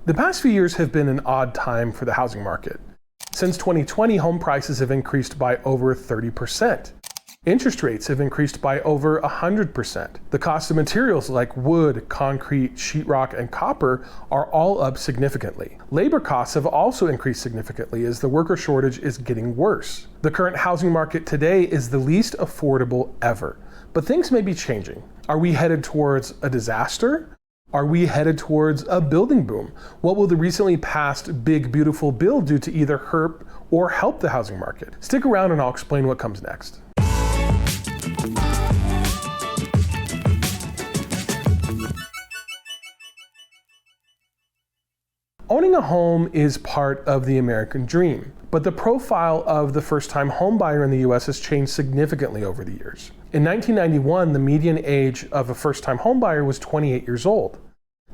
The past few years have been an odd time for the housing market. Since 2020, home prices have increased by over 30%. Interest rates have increased by over 100%. The cost of materials like wood, concrete, sheetrock, and copper are all up significantly. Labor costs have also increased significantly as the worker shortage is getting worse. The current housing market today is the least affordable ever, but things may be changing. Are we headed towards a disaster? Are we headed towards a building boom? What will the recently passed Big Beautiful Bill do to either hurt or help the housing market? Stick around and I'll explain what comes next. Owning a home is part of the American dream, but the profile of the first-time home buyer in the US has changed significantly over the years. In 1991, the median age of a first-time home buyer was 28 years old.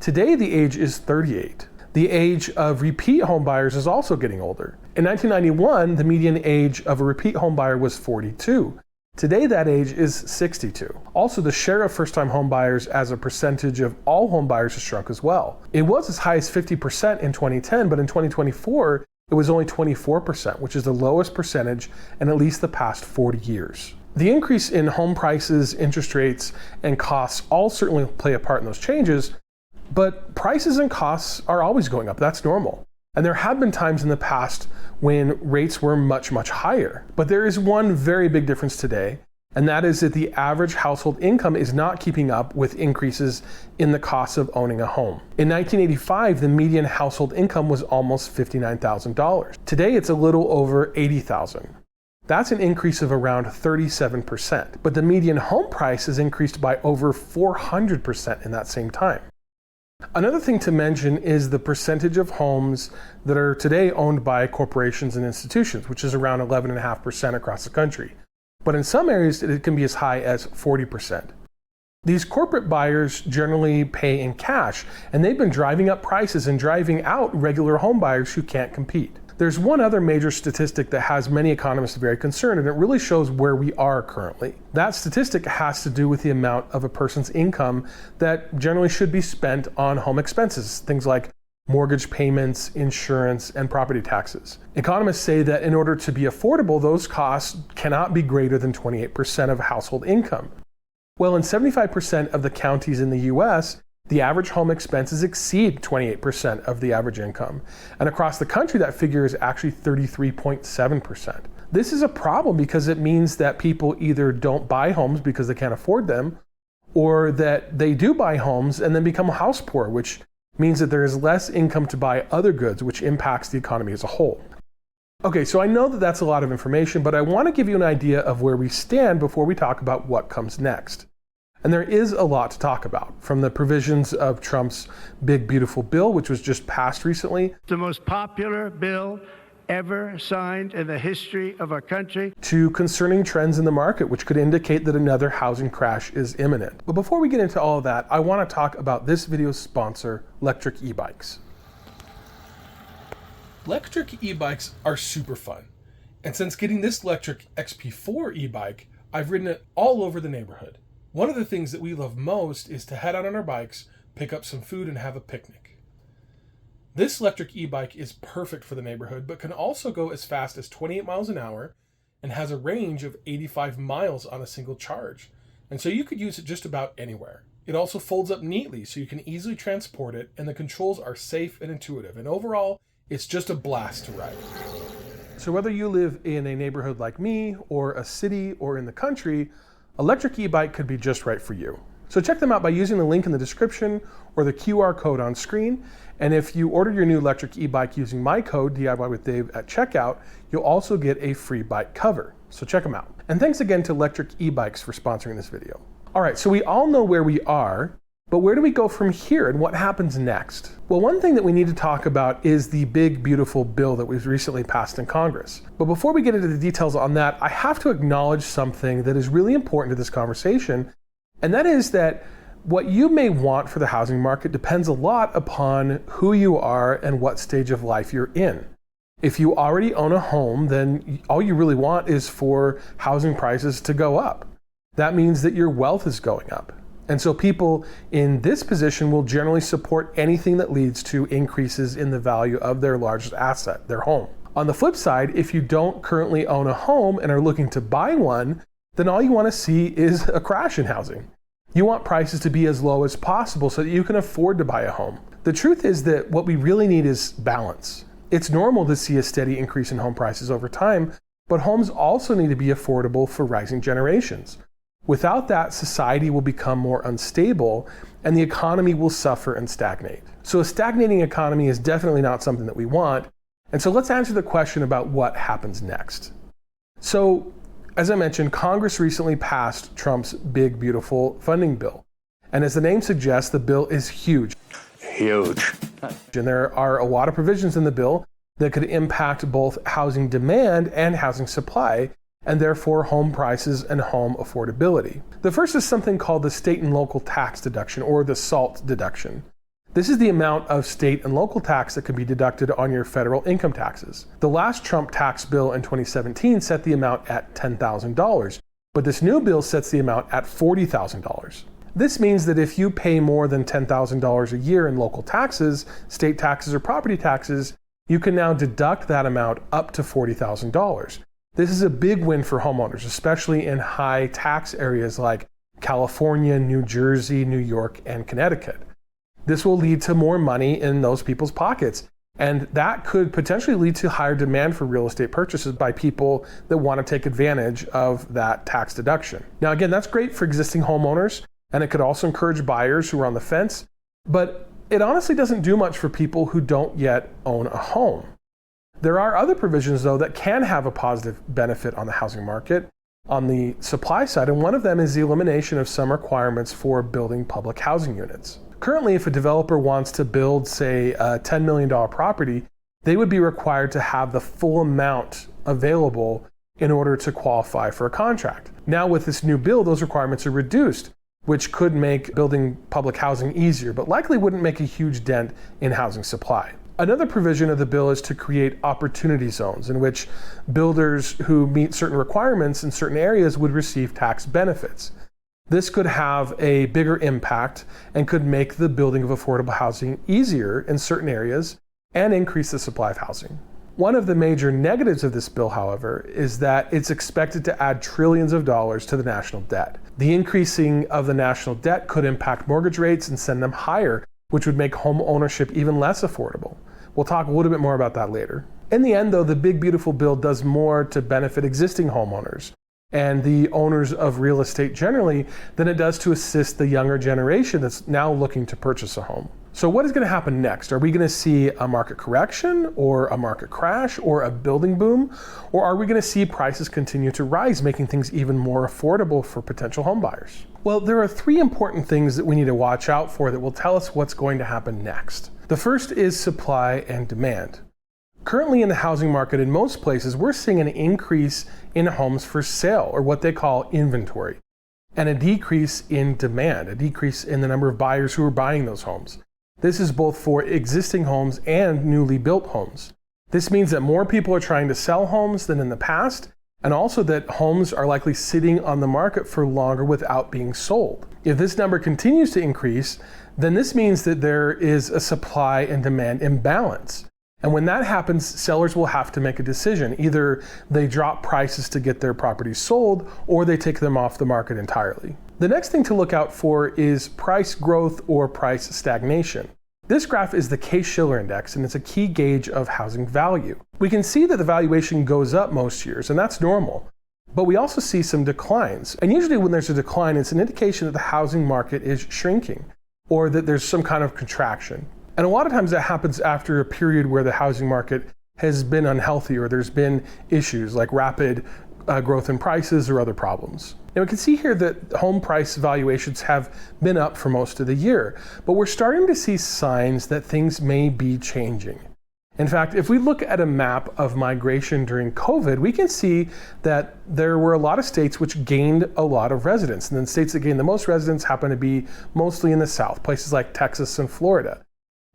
Today, the age is 38. The age of repeat home buyers is also getting older. In 1991, the median age of a repeat home buyer was 42. Today, that age is 62. Also, the share of first-time home buyers as a percentage of all home buyers has shrunk as well. It was as high as 50% in 2010, but in 2024, it was only 24%, which is the lowest percentage in at least the past 40 years. The increase in home prices, interest rates, and costs all certainly play a part in those changes, but prices and costs are always going up. That's normal. And there have been times in the past when rates were much, much higher. But there is one very big difference today, and that is that the average household income is not keeping up with increases in the cost of owning a home. In 1985, the median household income was almost $59,000. Today, it's a little over $80,000. That's an increase of around 37%. But the median home price has increased by over 400% in that same time. Another thing to mention is the percentage of homes that are today owned by corporations and institutions, which is around 11.5% across the country. But in some areas, it can be as high as 40%. These corporate buyers generally pay in cash, and they've been driving up prices and driving out regular home buyers who can't compete. There's one other major statistic that has many economists very concerned, and it really shows where we are currently. That statistic has to do with the amount of a person's income that generally should be spent on home expenses, things like mortgage payments, insurance, and property taxes. Economists say that in order to be affordable, those costs cannot be greater than 28% of household income. Well, in 75% of the counties in the US, the average home expenses exceed 28% of the average income. And across the country, that figure is actually 33.7%. This is a problem because it means that people either don't buy homes because they can't afford them, or that they do buy homes and then become house poor, which means that there is less income to buy other goods, which impacts the economy as a whole. Okay, so I know that that's a lot of information, but I want to give you an idea of where we stand before we talk about what comes next. And there is a lot to talk about, from the provisions of Trump's Big Beautiful Bill, which was just passed recently, the most popular bill ever signed in the history of our country, to concerning trends in the market, which could indicate that another housing crash is imminent. But before we get into all of that, I want to talk about this video's sponsor, electric e-bikes. Electric e-bikes are super fun. And since getting this electric XP4 e-bike, I've ridden it all over the neighborhood. One of the things that we love most is to head out on our bikes, pick up some food, and have a picnic. This electric e-bike is perfect for the neighborhood, but can also go as fast as 28 miles an hour and has a range of 85 miles on a single charge. And so you could use it just about anywhere. It also folds up neatly so you can easily transport it, and the controls are safe and intuitive. And overall, it's just a blast to ride. So whether you live in a neighborhood like me, or a city, or in the country, electric e-bike could be just right for you. So check them out by using the link in the description or the QR code on screen. And if you order your new electric e-bike using my code, DIY with Dave, at checkout, you'll also get a free bike cover. So check them out. And thanks again to Electric E-Bikes for sponsoring this video. All right, so we all know where we are, but where do we go from here and what happens next? Well, one thing that we need to talk about is the Big Beautiful Bill that was recently passed in Congress. But before we get into the details on that, I have to acknowledge something that is really important to this conversation, and that is that what you may want for the housing market depends a lot upon who you are and what stage of life you're in. If you already own a home, then all you really want is for housing prices to go up. That means that your wealth is going up. And so people in this position will generally support anything that leads to increases in the value of their largest asset, their home. On the flip side, if you don't currently own a home and are looking to buy one, then all you want to see is a crash in housing. You want prices to be as low as possible so that you can afford to buy a home. The truth is that what we really need is balance. It's normal to see a steady increase in home prices over time, but homes also need to be affordable for rising generations. Without that, society will become more unstable and the economy will suffer and stagnate. So a stagnating economy is definitely not something that we want. And so let's answer the question about what happens next. So, as I mentioned, Congress recently passed Trump's big, beautiful funding bill. And as the name suggests, the bill is huge. Huge. And there are a lot of provisions in the bill that could impact both housing demand and housing supply, and therefore home prices and home affordability. The first is something called the state and local tax deduction, or the SALT deduction. This is the amount of state and local tax that can be deducted on your federal income taxes. The last Trump tax bill in 2017 set the amount at $10,000, but this new bill sets the amount at $40,000. This means that if you pay more than $10,000 a year in local taxes, state taxes or property taxes, you can now deduct that amount up to $40,000. This is a big win for homeowners, especially in high tax areas like California, New Jersey, New York, and Connecticut. This will lead to more money in those people's pockets, and that could potentially lead to higher demand for real estate purchases by people that want to take advantage of that tax deduction. Now, again, that's great for existing homeowners, and it could also encourage buyers who are on the fence, but it honestly doesn't do much for people who don't yet own a home. There are other provisions, though, that can have a positive benefit on the housing market on the supply side, and one of them is the elimination of some requirements for building public housing units. Currently, if a developer wants to build, say, a $10 million property, they would be required to have the full amount available in order to qualify for a contract. Now, with this new bill, those requirements are reduced, which could make building public housing easier, but likely wouldn't make a huge dent in housing supply. Another provision of the bill is to create opportunity zones in which builders who meet certain requirements in certain areas would receive tax benefits. This could have a bigger impact and could make the building of affordable housing easier in certain areas and increase the supply of housing. One of the major negatives of this bill, however, is that it's expected to add trillions of dollars to the national debt. The increasing of the national debt could impact mortgage rates and send them higher, which would make home ownership even less affordable. We'll talk a little bit more about that later. In the end, though, the big, beautiful bill does more to benefit existing homeowners and the owners of real estate generally than it does to assist the younger generation that's now looking to purchase a home. So what is going to happen next? Are we going to see a market correction or a market crash or a building boom? Or are we going to see prices continue to rise, making things even more affordable for potential home buyers? Well, there are three important things that we need to watch out for that will tell us what's going to happen next. The first is supply and demand. Currently in the housing market in most places, we're seeing an increase in homes for sale, or what they call inventory, and a decrease in demand, a decrease in the number of buyers who are buying those homes. This is both for existing homes and newly built homes. This means that more people are trying to sell homes than in the past, and also that homes are likely sitting on the market for longer without being sold. If this number continues to increase, then this means that there is a supply and demand imbalance. And when that happens, sellers will have to make a decision. Either they drop prices to get their properties sold, or they take them off the market entirely. The next thing to look out for is price growth or price stagnation. This graph is the Case-Shiller index, and it's a key gauge of housing value. We can see that the valuation goes up most years, and that's normal. But we also see some declines. And usually when there's a decline, it's an indication that the housing market is shrinking, or that there's some kind of contraction. And a lot of times that happens after a period where the housing market has been unhealthy, or there's been issues like rapid growth in prices or other problems. Now we can see here that home price valuations have been up for most of the year, but we're starting to see signs that things may be changing. In fact, if we look at a map of migration during COVID, we can see that there were a lot of states which gained a lot of residents. And then states that gained the most residents happen to be mostly in the South, places like Texas and Florida.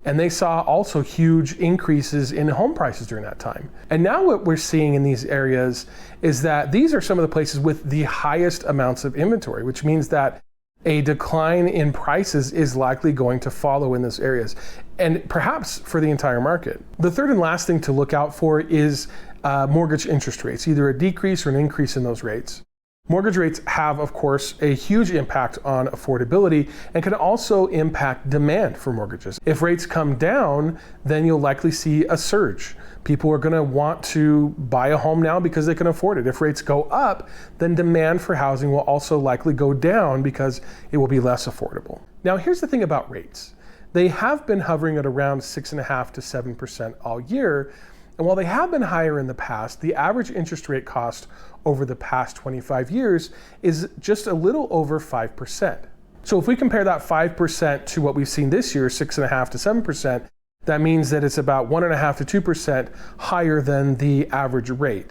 And they saw also huge increases in home prices during that time. And now what we're seeing in these areas is that these are some of the places with the highest amounts of inventory, which means that a decline in prices is likely going to follow in those areas, and perhaps for the entire market. The third and last thing to look out for is mortgage interest rates, either a decrease or an increase in those rates. Mortgage rates have, of course, a huge impact on affordability and can also impact demand for mortgages. If rates come down, then you'll likely see a surge. People are going to want to buy a home now because they can afford it. If rates go up, then demand for housing will also likely go down because it will be less affordable. Now, here's the thing about rates. They have been hovering at around 6.5% to 7% all year. And while they have been higher in the past, the average interest rate cost over the past 25 years is just a little over 5%. So if we compare that 5% to what we've seen this year, 6.5% to 7%, that means that it's about 1.5% to 2% higher than the average rate.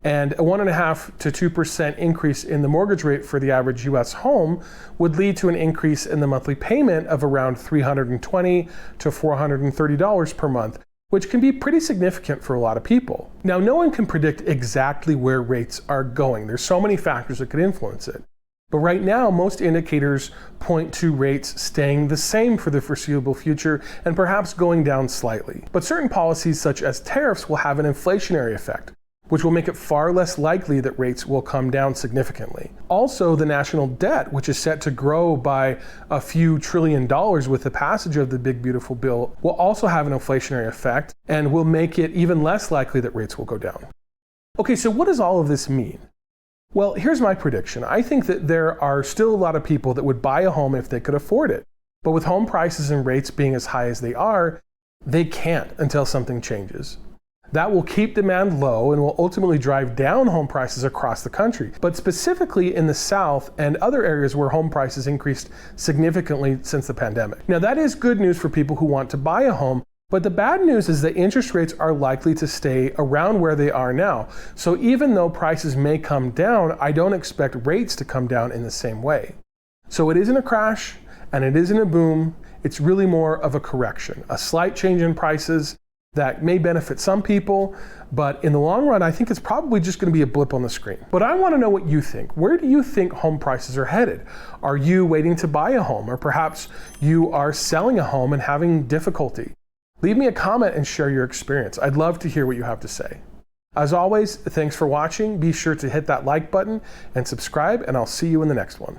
And a 1.5% to 2% increase in the mortgage rate for the average US home would lead to an increase in the monthly payment of around $320 to $430 per month, which can be pretty significant for a lot of people. Now, no one can predict exactly where rates are going. There's so many factors that could influence it. But right now, most indicators point to rates staying the same for the foreseeable future and perhaps going down slightly. But certain policies such as tariffs will have an inflationary effect, which will make it far less likely that rates will come down significantly. Also, the national debt, which is set to grow by a few $1 trillion with the passage of the Big Beautiful Bill, will also have an inflationary effect and will make it even less likely that rates will go down. Okay, so what does all of this mean? Well, here's my prediction. I think that there are still a lot of people that would buy a home if they could afford it. But with home prices and rates being as high as they are, they can't until something changes. That will keep demand low and will ultimately drive down home prices across the country, but specifically in the South and other areas where home prices increased significantly since the pandemic. Now, that is good news for people who want to buy a home, but the bad news is that interest rates are likely to stay around where they are now. So even though prices may come down, I don't expect rates to come down in the same way. So it isn't a crash and it isn't a boom. It's really more of a correction, a slight change in prices that may benefit some people, but in the long run, I think it's probably just going to be a blip on the screen. But I want to know what you think. Where do you think home prices are headed? Are you waiting to buy a home, or perhaps you are selling a home and having difficulty? Leave me a comment and share your experience. I'd love to hear what you have to say. As always, thanks for watching. Be sure to hit that like button and subscribe, and I'll see you in the next one.